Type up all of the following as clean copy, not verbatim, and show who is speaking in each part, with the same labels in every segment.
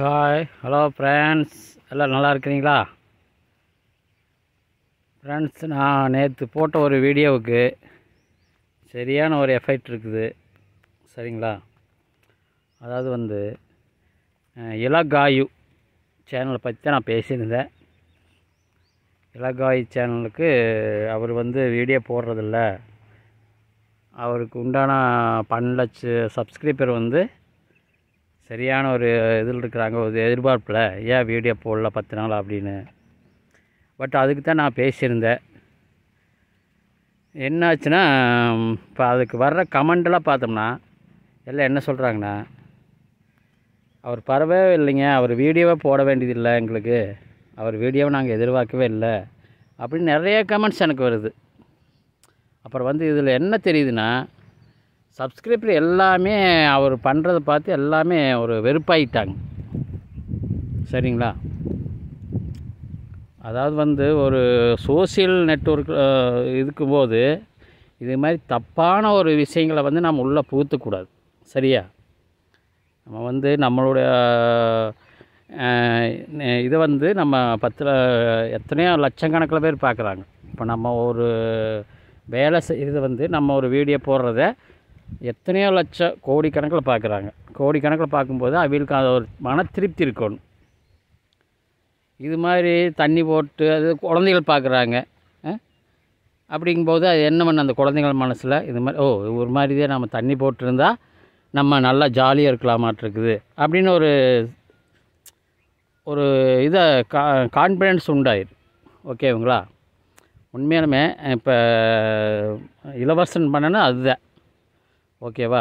Speaker 1: Hi hello friends, எல்லாம் நல்லா இருக்கிறீங்களா ஃப்ரெண்ட்ஸ்? நான் நேற்று போட்ட ஒரு வீடியோவுக்கு சரியான ஒரு எஃபெக்ட் இருக்குது, சரிங்களா? அதாவது இலகாயு சேனலை பற்றி தான் நான் பேசியிருந்தேன். இலகாயு சேனலுக்கு அவர் வீடியோ போடுறதில்ல, அவருக்கு உண்டான 12 லட்சம் சப்ஸ்கிரைபர் சரியான ஒரு இதில் இருக்கிறாங்க, ஒரு எதிர்பார்ப்பில் ஏன் வீடியோ போடல 10 நாள் அப்படின்னு. பட் அதுக்கு தான் நான் பேசியிருந்தேன். என்னாச்சுன்னா, இப்போ அதுக்கு வர்ற கமெண்டெல்லாம் பார்த்தோம்னா எல்லாம் என்ன சொல்கிறாங்கன்னா, அவர் பரவாயில்லை இல்லைங்க, அவர் வீடியோவே போட வேண்டியதில்லை, எங்களுக்கு அவர் வீடியோவை நாங்கள் எதிர்பார்க்கவே இல்லை அப்படின்னு நிறைய கமெண்ட்ஸ் எனக்கு வருது. அப்புறம் இதில் என்ன தெரியுதுன்னா, சப்ஸ்கிரைபர் எல்லாமே அவர் பண்ணுறதை பார்த்து எல்லாமே ஒரு வெறுப்பாயிட்டாங்க, சரிங்களா? அதாவது ஒரு சோசியல் நெட்வொர்க் இருக்கும்போது இது மாதிரி தப்பான ஒரு விஷயங்களை நம்ம உள்ளே புகுத்தக்கூடாது, சரியா? நம்ம நம்மளுடைய இதை நம்ம 10 எத்தனையோ லட்சக்கணக்கில் பேர் பார்க்குறாங்க. இப்போ நம்ம ஒரு வேலை செய்கிறது நம்ம ஒரு வீடியோ போடுறத எத்தனையோ லட்சம் கோடிக்கணக்கில் பார்க்குறாங்க. கோடிக்கணக்கில் பார்க்கும்போது அவங்களுக்கு அது ஒரு மன திருப்தி இருக்கணும். இது மாதிரி தண்ணி போட்டு அது குழந்தைகள் பார்க்குறாங்க. அப்படிங்கும்போது அது என்ன பண்ண அந்த குழந்தைகள் மனசில் இது மாதிரி ஒரு மாதிரியே நம்ம தண்ணி போட்டிருந்தா நம்ம நல்லா ஜாலியாக இருக்கலாமாட்டிருக்குது அப்படின்னு ஒரு இதை கான்ஃபிடென்ஸ் உண்டாயிரு. ஓகேங்களா? உண்மையாலுமே இப்போ இலவசன் பண்ணனா அதுதான், ஓகேவா?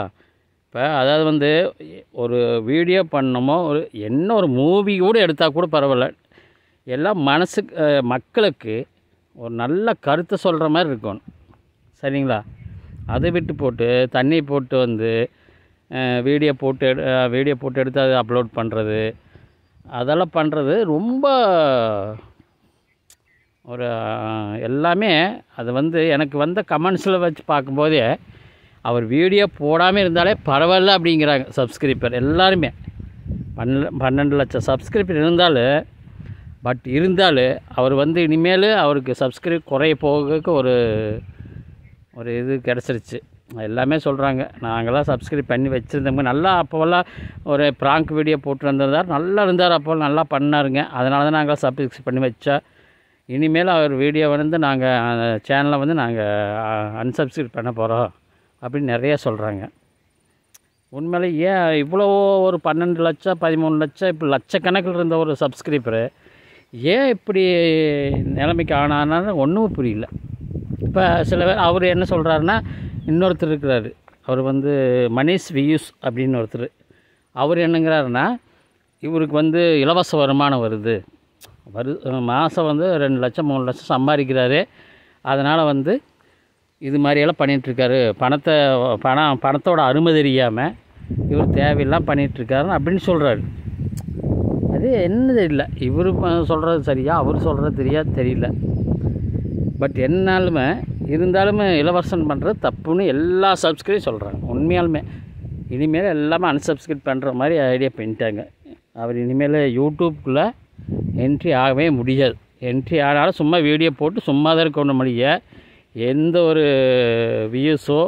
Speaker 1: இப்போ அதாவது ஒரு வீடியோ பண்ணமோ ஒரு மூவி கூட எடுத்தால் கூட பரவாயில்ல, எல்லாம் மனசுக்கு மக்களுக்கு ஒரு நல்ல கருத்தை சொல்கிற மாதிரி இருக்கணும், சரிங்களா? அதை விட்டு போட்டு தண்ணி போட்டு வீடியோ போட்டு எடுத்து அதை அப்லோட் பண்ணுறது, அதெல்லாம் பண்ணுறது ரொம்ப ஒரு எல்லாமே அது எனக்கு வந்த கமெண்ட்ஸில் வச்சு பார்க்கும்போதே அவர் வீடியோ போடாமல் இருந்தாலே பரவாயில்ல அப்படிங்கிறாங்க சப்ஸ்கிரைபர் எல்லாருமே. 12 லட்சம் சப்ஸ்கிரைபர் இருந்தாலும் அவர் இனிமேல் அவருக்கு சப்ஸ்கிரைப் குறைய போகிறதுக்கு ஒரு இது கிடச்சிருச்சு. எல்லாமே சொல்கிறாங்க, நாங்களாம் சப்ஸ்கிரைப் பண்ணி வச்சுருந்தோங்க, நல்லா அப்போல்லாம் ஒரு ப்ராங்க் வீடியோ போட்டுருந்தார், நல்லா இருந்தார், அப்போ நல்லா பண்ணாருங்க, அதனால தான் நாங்கள் சப்ஸ்கிரைப் பண்ணி வச்சோம். இனிமேல் அவர் வீடியோ நாங்கள் அந்த சேனலை நாங்கள் அன்சப்ஸ்கிரைப் பண்ண போகிறோம் அப்படின்னு நிறைய சொல்கிறாங்க. உண்மையிலே ஏன் இவ்வளோ ஒரு 12 லட்சம் 13 லட்சம் இப்போ லட்சக்கணக்கில் இருந்த ஒரு சப்ஸ்கிரைபரு ஏன் இப்படி நிலைமைக்கு ஆனான்னு ஒன்றும் புரியல. இப்போ சில பேர் அவர் என்ன சொல்கிறாருன்னா, இன்னொருத்தர் இருக்கிறாரு, அவர் மனிஷ் வியூஸ் அப்படின்னு ஒருத்தர், அவர் என்னங்கிறாருன்னா, இவருக்கு இலவச வருமானம் வருது, மாதம் 2 லட்சம் 3 லட்சம் சம்பாதிக்கிறாரு, அதனால் இது மாதிரியெல்லாம் பண்ணிகிட்ருக்காரு, பணத்தோட அருமை தெரியாமல் இவர் தேவையெல்லாம் பண்ணிகிட்ருக்காரு அப்படின்னு சொல்கிறாரு. அது என்னது இல்லை, இவர் சொல்கிறது சரியா அவர் சொல்கிறது தெரியல. பட் இருந்தாலுமே இலவசம் பண்ணுறது தப்புன்னு எல்லா சப்ஸ்கிரைப் சொல்கிறாங்க. உண்மையாலுமே இனிமேல் எல்லாமே அன்சப்ஸ்கிரைப் பண்ணுற மாதிரி ஐடியா பண்ணிட்டாங்க. அவர் இனிமேல் யூடியூப்குள்ளே என்ட்ரி ஆகவே முடியாது. என்ட்ரி ஆனாலும் சும்மா வீடியோ போட்டு சும்மா தான் இருக்கணும், மொழிய எந்த ஒரு வியூஸோ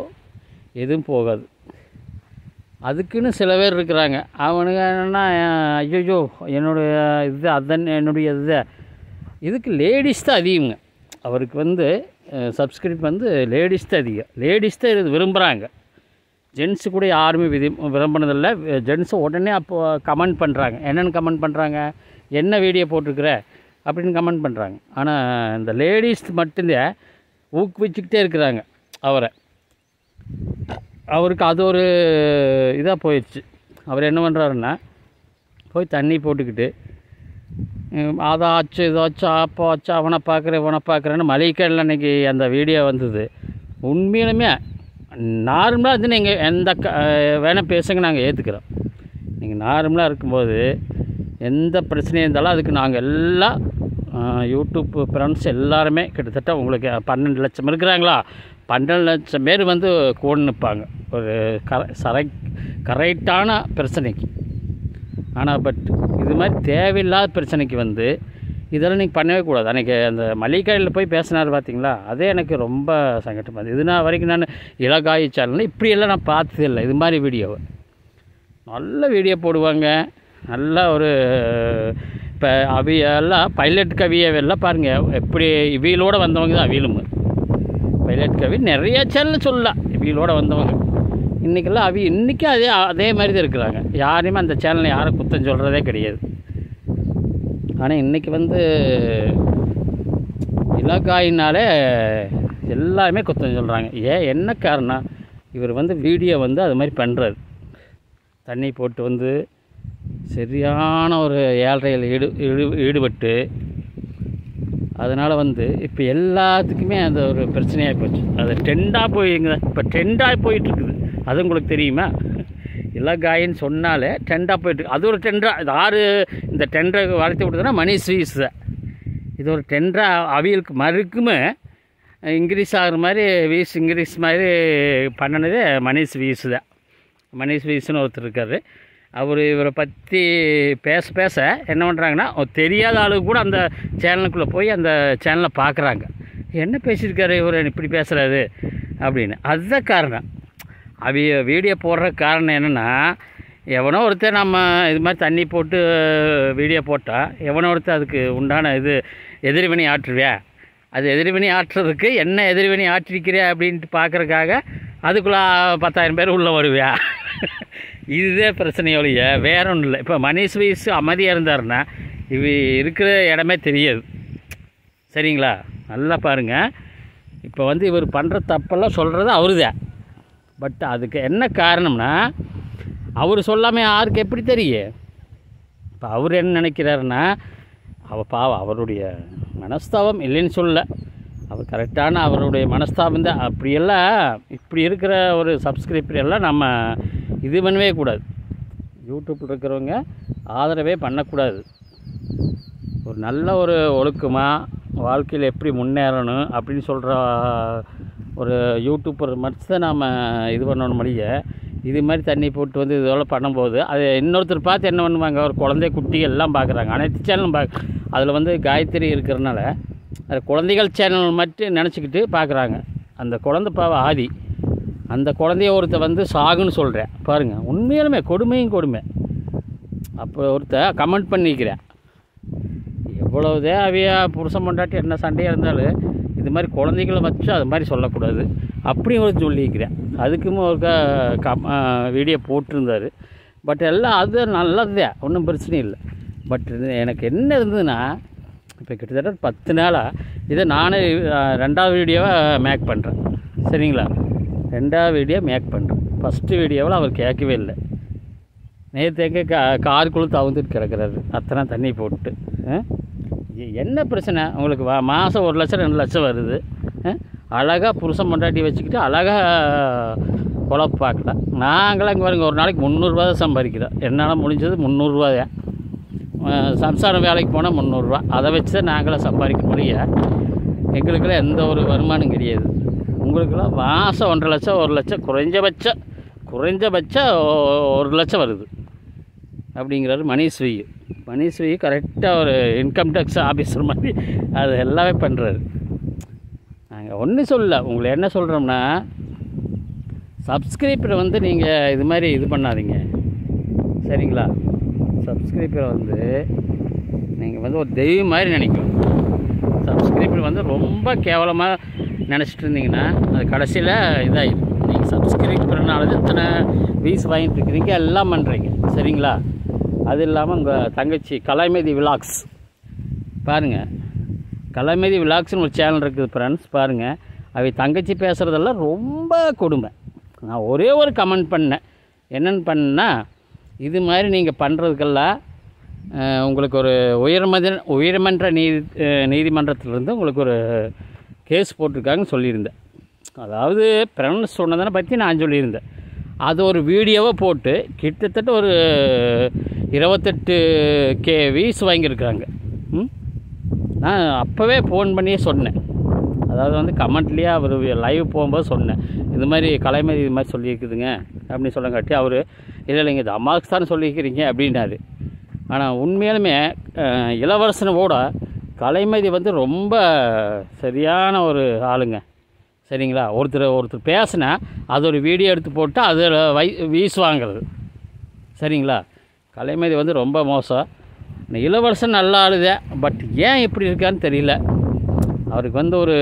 Speaker 1: எதுவும் போகாது. அதுக்குன்னு சில பேர் இருக்கிறாங்க, அவனுங்க என்னென்னா, ஐயோ என்னுடைய இதுக்கு லேடிஸ் தான் அதிகங்க. அவருக்கு சப்ஸ்கிரைப் லேடிஸ் தான் அதிகம், லேடிஸ் தான் இது விரும்புகிறாங்க. ஜென்ஸு கூட யாருமே விரும்பினதில்லை. ஜென்ஸு உடனே அப்போது கமெண்ட் பண்ணுறாங்க. என்னென்னு கமெண்ட் பண்ணுறாங்க, என்ன வீடியோ போட்டிருக்குற அப்படின்னு கமெண்ட் பண்ணுறாங்க. ஆனால் இந்த லேடிஸ் மட்டும்தான் ஊக்குவிச்சுக்கிட்டே இருக்கிறாங்க அவருக்கு அது ஒரு இதாக போயிடுச்சு. அவர் என்ன பண்ணுறாருன்னா, போய் தண்ணி போட்டுக்கிட்டு அதாச்சும் இதாச்சும் அப்போ ஆச்சு, அவனை பார்க்குறேன்னு மளிகைக்கடையில் அன்றைக்கி அந்த வீடியோ வந்தது. உண்மையிலுமே நார்மலாக நீங்கள் எந்த வேணால் பேசுங்க, நாங்கள் ஏற்றுக்கிறோம். நீங்கள் நார்மலாக இருக்கும்போது எந்த பிரச்சனையும் இருந்தாலும் அதுக்கு நாங்கள் எல்லாம் யூடியூப் ஃப்ரெண்ட்ஸ் எல்லாருமே கிட்டத்தட்ட உங்களுக்கு 12 லட்சம் இருக்கிறாங்களா, 12 லட்சம் பேர் கூட நிற்பாங்க ஒரு கரெக்டான பிரச்சனைக்கு. ஆனால் பட் இது மாதிரி தேவையில்லாத பிரச்சனைக்கு வந்து இதெல்லாம் நீங்கள் பண்ணவே கூடாது. அன்றைக்கி அந்த மளிகை கடையில் போய் பேசினார் பார்த்தீங்களா, அதே எனக்கு ரொம்ப சங்கட்டமாக இருந்தது. இது நான் வரைக்கும் நான் இலகாயி சேனலில் இப்படியெல்லாம் நான் பார்த்ததே இல்லை. இது மாதிரி வீடியோவை நல்ல வீடியோ போடுவாங்க. நல்ல ஒரு இப்போ அவியெல்லாம் பைலட் கவியெல்லாம் பாருங்கள், எப்படி இவியலோடு வந்தவங்க தான் அவியலும். பைலட் கவி நிறைய சேனல் சொல்லலாம் இவியலோடு வந்தவங்க. இன்றைக்கெல்லாம் இன்றைக்கும் அதே மாதிரி தான் இருக்கிறாங்க. யாரையுமே அந்த சேனலில் யாரும் குத்தம் சொல்கிறதே கிடையாது. ஆனால் இன்றைக்கி வந்து இலக்காயினாலே எல்லாருமே குத்தம் சொல்கிறாங்க. என்ன காரணம்? இவர் வந்து வீடியோ வந்து அது மாதிரி பண்ணுறாரு. தண்ணி போட்டு வந்து சரியான ஒரு ஏழ்றையில் ஈடுபட்டு அதனால் வந்து இப்போ எல்லாத்துக்குமே அந்த ஒரு பிரச்சனையாக போச்சு. அது ட்ரெண்டாக போயிங்க. இப்போ ட்ரெண்டாக போயிட்டுருக்குது. அது உங்களுக்கு தெரியுமா? இலகாயின்னு சொன்னாலே ட்ரெண்டாக போயிட்டுருக்கு. அது ஒரு ட்ரெண்டாக இது யார் இந்த ட்ரெண்டை வளர்த்து விட்டுதுன்னா மணி ஸ்வீஸ் தான். இது ஒரு ட்ரெண்டாக அவியலுக்கு மறுக்குமே இன்க்ரீஸ் ஆகிற மாதிரி இன்க்ரீஸ் மாதிரி பண்ணினதே மணி ஸ்வீஸ் தான். மணி ஸ்வீஸ்னு ஒருத்தர் இருக்கார். அவர் இவரை பற்றி பேச என்ன பண்ணுறாங்கன்னா, தெரியாத ஆளுக்கு கூட அந்த சேனலுக்குள்ளே போய் அந்த சேனலை பார்க்குறாங்க. என்ன பேசியிருக்காரு இவர் இப்படி பேசுகிறாரு அப்படின்னு. அதுதான் காரணம். வீடியோ போடுற காரணம் என்னென்னா, எவனோ ஒருத்தர் நம்ம இது மாதிரி தண்ணி போட்டு வீடியோ போட்டால் எவனோ ஒருத்தர் அதுக்கு உண்டான எதிர்வினை ஆற்றுவியா, அது எதிர்வினை ஆற்றுறதுக்கு என்ன எதிர்வினை ஆற்றிருக்கிறியா அப்படின்ட்டு பார்க்குறதுக்காக அதுக்குள்ளே 10,000 பேர் உள்ளே வருவியா? இதுதே பிரச்சனையோடைய வேற ஒன்றும் இல்லை. இப்போ மணிஷ் வயசு அமைதியாக இருந்தாருன்னா இருக்கிற இடமே தெரியாது. சரிங்களா? நல்லா பாருங்கள். இப்போ வந்து இவர் பண்ணுற தப்பெல்லாம் சொல்கிறது அவரு தான். பட் அதுக்கு என்ன காரணம்னா, அவர் சொல்லாமல் யாருக்கு எப்படி தெரியும்? இப்போ அவர் என்ன நினைக்கிறாருன்னா, பாவம் அவருடைய மனஸ்தாபம் இல்லைன்னு சொல்ல, அவர் கரெக்டான அவருடைய மனஸ்தாபம் தான். அப்படியெல்லாம் இப்படி இருக்கிற ஒரு சப்ஸ்கிரைபர் எல்லாம் நம்ம இது பண்ணவே கூடாது. யூடியூப்பில் இருக்கிறவங்க ஆதரவே பண்ணக்கூடாது. ஒரு நல்ல ஒரு ஒழுக்கமாக வாழ்க்கையில் எப்படி முன்னேறணும் அப்படின்னு சொல்கிற ஒரு யூடியூப்பர் மட்டும் தான் நாம் இது பண்ணணும். மொழிய இது மாதிரி தண்ணி போட்டு வந்து இதெல்லாம் பண்ணும்போது அது இன்னொருத்தர் பார்த்து என்ன பண்ணுவாங்க, ஒரு குழந்தை குட்டி எல்லாம் பார்க்குறாங்க. அனைத்து சேனலும் அதில் வந்து காயத்ரி இருக்கிறதுனால அது குழந்தைகள் சேனல் மட்டும் நினச்சிக்கிட்டு பார்க்குறாங்க. அந்த குழந்தை பாவம் ஆதி, அந்த குழந்தைய ஒருத்தர் வந்து சாகுன்னு சொல்கிறேன் பாருங்கள். உண்மையிலுமே கொடுமையும் கொடுமை. அப்போ ஒருத்தர் கமெண்ட் பண்ணிக்கிறேன், எவ்வளோதே அவையா புருஷன் பொண்டாட்டி என்ன சண்டையாக இருந்தாலும் இது மாதிரி குழந்தைகளை வச்சு அது மாதிரி சொல்லக்கூடாது அப்படியும் ஒரு சொல்லிக்கிறேன். அதுக்குமே ஒரு வீடியோ போட்டிருந்தார். பட் எல்லாம் அது நல்லது தான், ஒன்றும் பிரச்சனை இல்லை. பட் எனக்கு என்ன இருந்ததுன்னா, இப்போ கிட்டத்தட்ட 10 நாளாக இதை நானே 2வது வீடியோவை மேக் பண்ணுறேன். சரிங்களா? 2வது வீடியோ மேக் பண்ணுறேன். ஃபஸ்ட்டு வீடியோவில் அவர் கேட்கவே இல்லை. நேற்று எங்கே காருக்குள்ளே தவுந்துட்டு கிடக்கிறாரு அத்தனை தண்ணி போட்டு. என்ன பிரச்சனை உங்களுக்கு? மாதம் 1 லட்சம் 2 லட்சம் வருது. அழகாக புருஷன் பொண்டாட்டி வச்சுக்கிட்டு அழகாக பொழப்பு பார்க்கலாம். நாங்களாம் இங்கே பாருங்க, ஒரு நாளைக்கு 300 தான் சம்பாதிக்கிறோம். என்னால் முடிஞ்சது 300 தான். சம்சாரம் வேலைக்கு போனால் 300. அதை வச்சு தான் நாங்களாம் சம்பாதிக்க முடியும். எங்களுக்கெல்லாம் எந்த ஒரு வருமானம் கிடையாது. உங்களுக்கெல்லாம் மாதம் 1.5 லட்சம் 1 லட்சம் குறைஞ்சபட்சம் 1 லட்சம் வருது அப்படிங்கிறாரு மணிஸ்வி கரெக்டாக ஒரு இன்கம் டேக்ஸ் ஆஃபீஸர் மாதிரி அது எல்லாமே பண்ணுறாரு. நாங்கள் ஒன்றும் சொல்லல, உங்களை என்ன சொல்கிறோம்னா, சப்ஸ்கிரைபரை வந்து நீங்கள் இது மாதிரி இது பண்ணாதீங்க. சரிங்களா? சப்ஸ்கிரைபரை வந்து நீங்கள் வந்து ஒரு தெய்வம் மாதிரி நினைக்கணும். சப்ஸ்கிரைபர் வந்து ரொம்ப கேவலமாக நினச்சிட்டு இருந்தீங்கன்னா அது கடைசியில் இதாகிடும். நீங்கள் சப்ஸ்கிரைபர்னால இத்தனை வீஸ் வாங்கிட்டு இருக்கிறீங்க, எல்லாம் பண்ணுறீங்க. சரிங்களா? அது இல்லாமல் உங்கள் தங்கச்சி கலைமதி விலாக்ஸ் பாருங்கள். கலைமதி விலாக்ஸ்னு ஒரு சேனல் இருக்குது ஃப்ரெண்ட்ஸ், பாருங்கள். அவை தங்கச்சி பேசுகிறதெல்லாம் ரொம்ப கொடுமை. நான் ஒரே ஒரு கமெண்ட் பண்ணேன். என்னென்னு பண்ணேன்னா, இது மாதிரி நீங்கள் பண்ணுறதுக்கெல்லாம் உங்களுக்கு ஒரு உயர்மன்ற நீதிமன்றத்திலிருந்து உங்களுக்கு ஒரு கேஸ் போட்டிருக்காங்கன்னு சொல்லியிருந்தேன். அதாவது ஃப்ரெண்ட்ஸ் சொன்னதை பற்றி நான் சொல்லியிருந்தேன். அது ஒரு வீடியோவை போட்டு கிட்டத்தட்ட ஒரு 28K வியூஸ் வாங்கியிருக்காங்க. நான் அப்போவே ஃபோன் பண்ணியே சொன்னேன். அதாவது வந்து கமெண்ட்லேயே அவர் லைவ் போகும்போது சொன்னேன், இது மாதிரி கலைமதி இது மாதிரி சொல்லியிருக்குதுங்க அப்படின்னு சொல்லங்காட்டி அவர் இல்லைங்க இது அம்மாவுக்கு தான் சொல்லியிருக்கிறீங்க அப்படின்னாரு. ஆனால் உண்மையிலுமே இளவரசனோட கலைமதி வந்து ரொம்ப சரியான ஒரு ஆளுங்க. சரிங்களா? ஒருத்தர் பேசினா அது ஒரு வீடியோ எடுத்து போட்டு அதில் வீசுவாங்கிறது. சரிங்களா? கலைமதி வந்து ரொம்ப மோசம். இளவரசன் நல்ல ஆளுதே, பட் ஏன் இப்படி இருக்கான்னு தெரியல. அவருக்கு வந்து ஒரு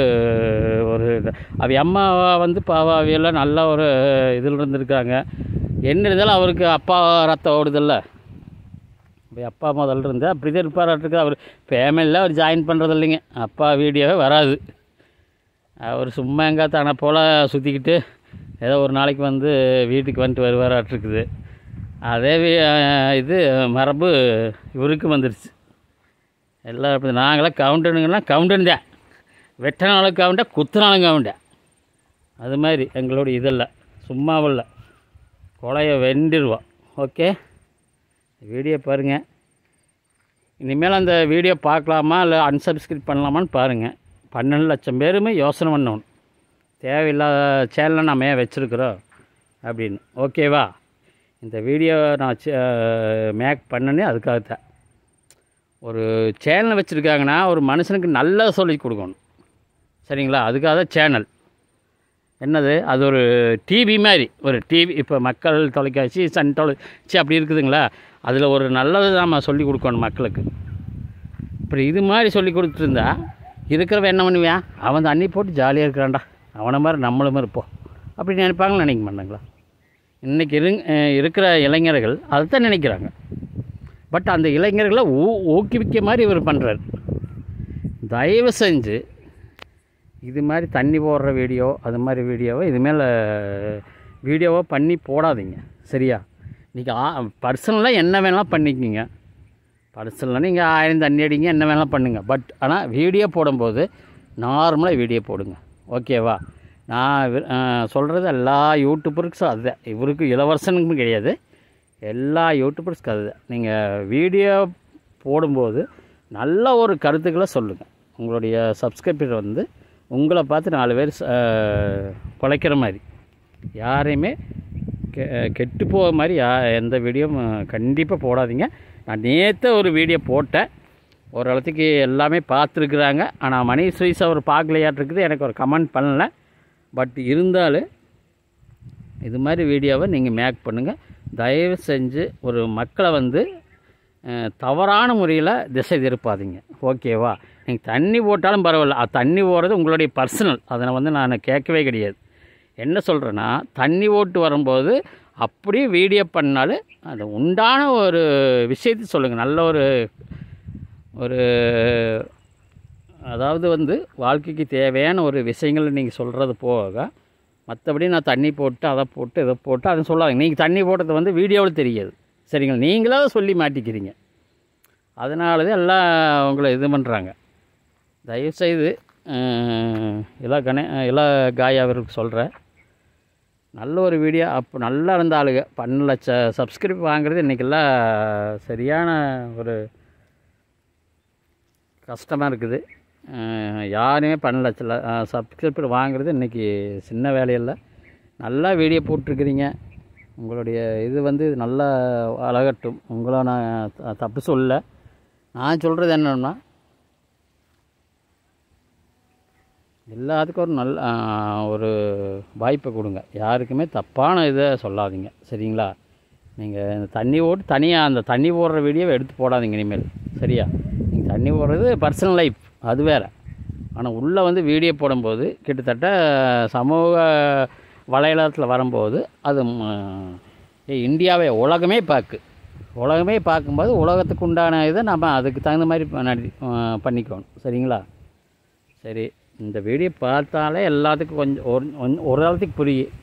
Speaker 1: அம்மாவா வந்து பாவாவியெல்லாம் நல்ல ஒரு இதில் இருந்திருக்காங்க. என்ன இருந்தாலும் அவருக்கு அப்பா ரத்தம் ஓடுதில்ல. இப்போ அப்பா முதல்ல இருந்து அப்படி தான் இருப்பாராட்டுருக்கு. அவர் ஃபேமிலியில் அவர் ஜாயின் பண்ணுறது இல்லைங்க. அப்பா வீடியோவே வராது. அவர் சும்மா எங்கே தானே போல் சுற்றிக்கிட்டு ஏதோ ஒரு நாளைக்கு வந்து வீட்டுக்கு வந்துட்டு வருவாராட்டுருக்குது. அதே இது மரபு இவருக்கு வந்துடுச்சு. எல்லாம் நாங்களாம் கவுண்டனுங்கன்னா கவுண்டன் தான். வெட்டினாலும் கவுண்டேன், குத்துனாலும் கவுண்டேன். அது மாதிரி எங்களோட இதெல்லாம் சும்மாவில்லை, கொலையை வெண்டிடுவோம். ஓகே, வீடியோ பாருங்கள். இனிமேல் அந்த வீடியோ பார்க்கலாமா இல்லை அன்சப்ஸ்கிரைப் பண்ணலாமான்னு பாருங்கள். 12 லட்சம் பேருமே யோசனை பண்ணணும், தேவையில்லாத சேனலை நம்ம ஏன் வச்சுருக்குறோம் அப்படின்னு. ஓகேவா? இந்த வீடியோ நான் மேக் பண்ணனே அதுக்காகத்தான். ஒரு சேனல் வச்சுருக்காங்கன்னா ஒரு மனுஷனுக்கு நல்லா சொல்லி கொடுக்கணும். சரிங்களா? அதுக்காக தான் சேனல். என்னது, அது ஒரு டிவி மாதிரி. ஒரு டிவி, இப்போ மக்கள் தொலைக்காட்சி, சன் தொலைக்காட்சி அப்படி இருக்குதுங்களா, அதில் ஒரு நல்லது நம்ம சொல்லி கொடுக்கணும் மக்களுக்கு. இப்படி இது மாதிரி சொல்லி கொடுத்துருந்தா இருக்கிறவன் என்ன பண்ணுவான், அவன் தண்ணி போட்டு ஜாலியாக இருக்கிறான்டா, அவனை மாதிரி நம்மளும் இருப்போம் அப்படின்னு நினைப்பாங்கன்னு நினைக்க மாட்டாங்களா? இன்றைக்கி இருக்கிற இளைஞர்கள் அதை தான் நினைக்கிறாங்க. பட் அந்த இளைஞர்களை ஊக்குவிக்க மாதிரி இவர் பண்ணுறாரு. தயவு செஞ்சு இது மாதிரி தண்ணி போடுற வீடியோ, அது மாதிரி வீடியோவை இதுமேல் வீடியோவை பண்ணி போடாதீங்க. சரியா? நீங்கள் பர்சனலாக என்ன வேணாலும் பண்ணிக்கிங்க. பர்சனலாக நீங்கள் 1000 தண்ணி அடிங்க, என்ன வேணாலும் பண்ணுங்கள். பட் ஆனால் வீடியோ போடும்போது நார்மலாக வீடியோ போடுங்க. ஓகேவா? நான் சொல்கிறது எல்லா யூடியூபருக்கும் அதுதான். இவருக்கு இளவரசனுக்கும் கிடையாது, எல்லா யூடியூபர்ஸ்க்கு அதுதான். நீங்கள் வீடியோ போடும்போது நல்ல ஒரு கருத்துக்களை சொல்லுங்கள். உங்களுடைய சப்ஸ்கிரைபர் வந்து உங்களை பார்த்து 4 பேர் குலைக்கிற மாதிரி, யாரையுமே கெட்டு போக மாதிரி எந்த வீடியோவும் கண்டிப்பாக போடாதீங்க. நான் நேற்று ஒரு வீடியோ போட்டேன், ஓரளவுக்கு எல்லாமே பார்த்துருக்குறாங்க. ஆனால் மணி சுவிஸ் அவர் பார்க்கலையாட்டிருக்குது, எனக்கு ஒரு கமெண்ட் பண்ணல. பட் இருந்தாலும் இது மாதிரி வீடியோவை நீங்கள் மேக் பண்ணுங்கள். தயவு செஞ்சு ஒரு மக்களை வந்து தவறான முறையில் திசை திருப்பாதீங்க. ஓகேவா? நீங்கள் தண்ணி போட்டாலும் பரவாயில்ல, அது தண்ணி போடுறது உங்களுடைய பர்சனல், அதை வந்து நான் கேட்கவே கிடையாது. என்ன சொல்கிறேன்னா, தண்ணி ஓட்டு வரும்போது அப்படியே வீடியோ பண்ணாலும் அது உண்டான ஒரு விஷயத்தை சொல்லுங்கள். நல்ல ஒரு அதாவது வந்து வாழ்க்கைக்கு தேவையான ஒரு விஷயங்களை நீங்கள் சொல்கிறது போக, மற்றபடி நான் தண்ணி போட்டு அதை போட்டு இதை போட்டு அதை சொல்லாதீங்க. நீங்கள் தண்ணி போட்டது வந்து வீடியோவில் தெரியாது. சரிங்களா? நீங்களாக சொல்லி மாட்டிக்கிறீங்க. அதனால தான் எல்லாம் உங்களை இது பண்ணுறாங்க. தயவுசெய்து எல்லா காயா அவருக்கு சொல்கிறேன், நல்ல ஒரு வீடியோ அப்போ நல்லா இருந்த ஆளுங்க 12 லட்சம் சப்ஸ்கிரைப் வாங்குறது இன்றைக்கெல்லாம் சரியான ஒரு கஷ்டமாக இருக்குது. யாருமே 12 லட்சம் சப்ஸ்கிரைபர் வாங்குறது இன்றைக்கி சின்ன வேலையில்லை. நல்லா வீடியோ போட்டிருக்கிறீங்க. உங்களுடைய இது வந்து நல்லா அழகட்டும். உங்களை நான் தப்பு சொல்ல. நான் சொல்கிறது என்னன்னா, எல்லாத்துக்கும் ஒரு நல்ல ஒரு வாய்ப்பை கொடுங்க. யாருக்குமே தப்பான இதை சொல்லாதீங்க. சரிங்களா? நீங்கள் இந்த தண்ணி ஓட்டு தனியாக அந்த தண்ணி போடுற வீடியோவை எடுத்து போடாதீங்க இனிமேல். சரியா? நீங்கள் தண்ணி போடுறது பர்சனல் லைஃப், அது வேறு. ஆனால் உள்ளே வந்து வீடியோ போடும்போது கிட்டத்தட்ட சமூக வலைதளத்தில் வரும்போது அது இந்தியாவே உலகமே பார்க்கும்போது உலகத்துக்கு உண்டான இதை நம்ம அதுக்கு தகுந்த மாதிரி பண்ணிக்கணும். சரிங்களா? சரி, இந்த வீடியோ பார்த்தாலே எல்லாத்துக்கும் கொஞ்சம் ஒரு காலத்துக்கு புரியும்.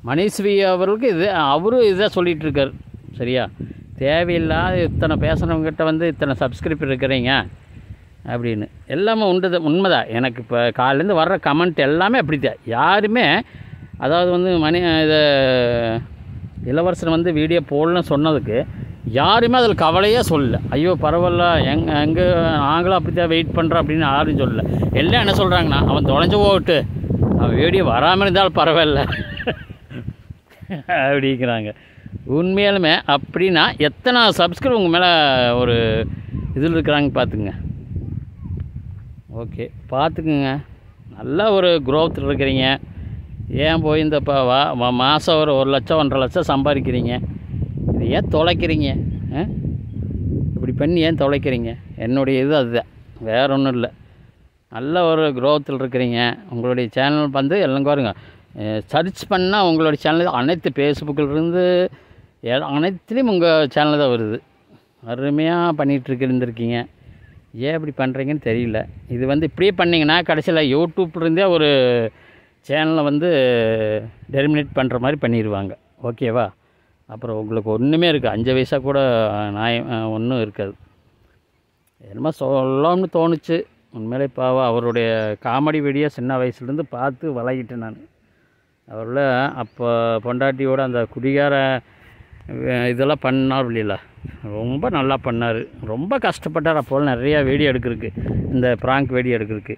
Speaker 1: மணிஸ்வி அவர்களுக்கு அவரும் இதை சொல்லிகிட்ருக்கார். சரியா? தேவையில்லாத இத்தனை பேசுகிறவங்ககிட்ட வந்து இத்தனை சப்ஸ்கிரைபர் இருக்கிறீங்க அப்படின்னு எல்லாமே உண்மைதான். எனக்கு இப்போ காலையிலேருந்து வர்ற கமெண்ட் எல்லாமே அப்படித்தான். யாருமே அதாவது வந்து இதை இளவரசன் வந்து வீடியோ போடலன்னு சொன்னதுக்கு யாருமே அதில் கவலையே சொல்லலை. ஐயோ பரவாயில்ல, எங்கே நாங்களும் அப்படித்தான் வெயிட் பண்ணுறோம் அப்படின்னு யாரும் சொல்லலை. எல்லாம் என்ன சொல்கிறாங்கன்னா, அவன் தொலைஞ்சு போட்டு அவன் வீடியோ வராமல் இருந்தாலும் பரவாயில்ல அப்படிங்கிறாங்க. உண்மையாலுமே அப்படின்னா எத்தனை சப்ஸ்கிரைபர் உங்கள் மேலே ஒரு இதில் இருக்கிறாங்க பார்த்துங்க. ஓகே, பார்த்துக்குங்க. நல்ல ஒரு க்ரோத்தில் இருக்கிறீங்க. ஏன் போய் இந்த மாதம் ஒரு 1 லட்சம் 1.5 லட்சம் சம்பாதிக்கிறீங்க? இது ஏன் தொலைக்கிறீங்க? இப்படி பண்ணி ஏன் தொலைக்கிறீங்க? என்னுடைய இது அதுதான், வேறு ஒன்றும் இல்லை. நல்ல ஒரு க்ரோத்தில் இருக்கிறீங்க. உங்களுடைய சேனல் வந்து எல்லாம் பாருங்க, சர்ச் பண்ணால் உங்களுடைய சேனல் அனைத்து ஃபேஸ்புக்கிலிருந்து அனைத்துலேயும் உங்கள் சேனல் தான் வருது. அருமையாக பண்ணிகிட்ருந்துருக்கீங்க. ஏன் இப்படி பண்ணுறீங்கன்னு தெரியல. இது வந்து இப்படியே பண்ணிங்கன்னா கடைசியில் யூடியூப்லேருந்தே ஒரு சேனலை வந்து டெர்மினேட் பண்ணுற மாதிரி பண்ணிடுவாங்க. ஓகேவா? அப்புறம் உங்களுக்கு ஒன்றுமே இருக்குது, 5 பைசா கூட ஒன்றும் இருக்காது. என்னமோ சொல்லணும்னு தோணுச்சு. உண்மையிலே பாவம், அவருடைய காமெடி வீடியோ சின்ன வயசுலேருந்து பார்த்து வளகிட்டேன் நான். அவரில் அப்போ பொண்டாட்டியோட அந்த குடிகார இதெல்லாம் பண்ணார் இல்லைல்ல, ரொம்ப நல்லா பண்ணார். ரொம்ப கஷ்டப்பட்டார் அப்போது நிறையா வீடியோ எடுக்கிறதுக்கு, இந்த ப்ராங்க் வீடியோ எடுக்கிறதுக்கு.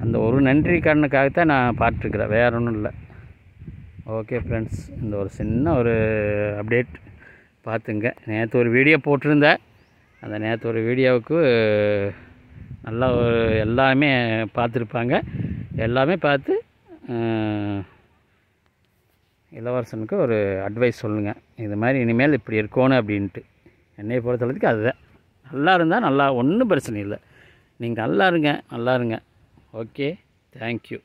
Speaker 1: அந்த ஒரு நன்றி காரணக்காகத்தான் நான் பார்த்துருக்குறேன், வேறு ஒன்றும் இல்லை. ஓகே ஃப்ரெண்ட்ஸ், இந்த ஒரு சின்ன ஒரு அப்டேட் பார்த்துங்க. நேற்று ஒரு வீடியோ போட்டிருந்தேன். அந்த நேற்று ஒரு வீடியோவுக்கு நல்லா ஒரு எல்லாமே பார்த்துருப்பாங்க. எல்லாமே பார்த்து இளவரசனுக்கு ஒரு அட்வைஸ் சொல்லுங்கள். இது மாதிரி இனிமேல் இப்படி இருக்கணும் அப்படின்ட்டு. என்னை பொறுத்தளவுக்கு அதுதான். நல்லா இருந்தால் நல்லா, ஒன்றும் பிரச்சனை இல்லை. நீங்கள் நல்லா இருங்க, நல்லா இருங்க. Okay, thank you.